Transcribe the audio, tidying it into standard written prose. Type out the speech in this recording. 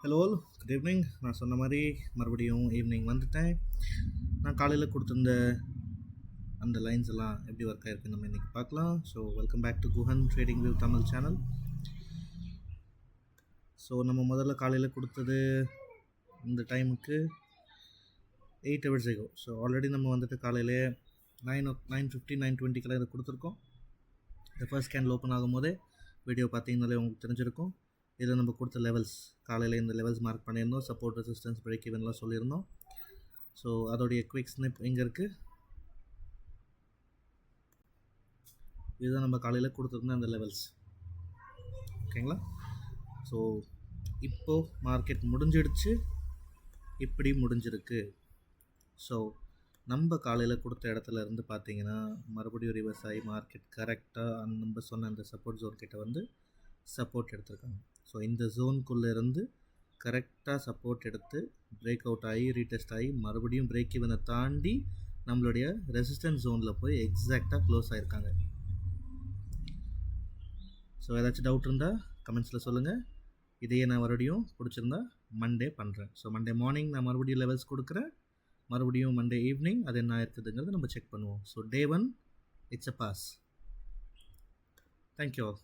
Hello all, good evening. நான் சொன்ன மாதிரி மறுபடியும் ஈவினிங் வந்துட்டேன். நான் காலையில் கொடுத்துருந்த அந்த லைன்ஸ் எல்லாம் எப்படி ஒர்க் ஆகிருக்கு நம்ம இன்றைக்கி பார்க்கலாம். So welcome back to Guhan trading with Tamil channel. So நம்ம முதல்ல காலையில் கொடுத்தது இந்த டைமுக்கு 8 hours ago. ஸோ ஆல்ரெடி நம்ம வந்துட்டு காலையிலே 9:50 9:20 இதை கொடுத்துருக்கோம். இந்த ஃபர்ஸ்ட் ஸ்கேனில் ஓப்பன் ஆகும்போதே வீடியோ பார்த்தீங்கனாலே உங்களுக்கு தெரிஞ்சிருக்கும். இதில் நம்ம கொடுத்த லெவல்ஸ் காலையில் இந்த லெவல்ஸ் மார்க் பண்ணியிருந்தோம். சப்போர்ட், ரெசிஸ்டன்ஸ், பிரேக் ஈவன்லாம் சொல்லியிருந்தோம். ஸோ அதோடைய குவிக் ஸ்னிப் இங்கே இருக்குது. இதுதான் நம்ம காலையில் கொடுத்துருந்த அந்த லெவல்ஸ். ஓகேங்களா? ஸோ இப்போது மார்க்கெட் முடிஞ்சிடுச்சு. இப்படி முடிஞ்சிருக்கு. ஸோ நம்ம காலையில் கொடுத்த இடத்துல இருந்து பார்த்தீங்கன்னா மறுபடியும் ரிவர்ஸ் ஆகி மார்க்கெட் கரெக்டாக நம்ம சொன்ன அந்த சப்போர்ட் ஜோன் கிட்ட வந்து சப்போர்ட் எடுத்திருக்காங்க. ஸோ இந்த ஜோனுக்குள்ளே இருந்து கரெக்டாக சப்போர்ட் எடுத்து பிரேக் அவுட் ஆகி ரீடெஸ்ட் ஆகி மறுபடியும் பிரேக் ஈவனை தாண்டி நம்மளுடைய ரெசிஸ்டன்ஸ் ஜோனில் போய் எக்ஸாக்டாக க்ளோஸ் ஆகிருக்காங்க. ஸோ ஏதாச்சும் டவுட் இருந்தால் கமெண்ட்ஸில் சொல்லுங்கள். இதையே நான் மறுபடியும் பிடிச்சிருந்தா மண்டே பண்ணுறேன். ஸோ மண்டே மார்னிங் நான் மறுபடியும் லெவல்ஸ் கொடுக்குறேன். மறுபடியும் மண்டே ஈவினிங் அது என்ன இருக்குதுங்கிறத நம்ம செக் பண்ணுவோம். So day 1 it's a pass. Thank you all.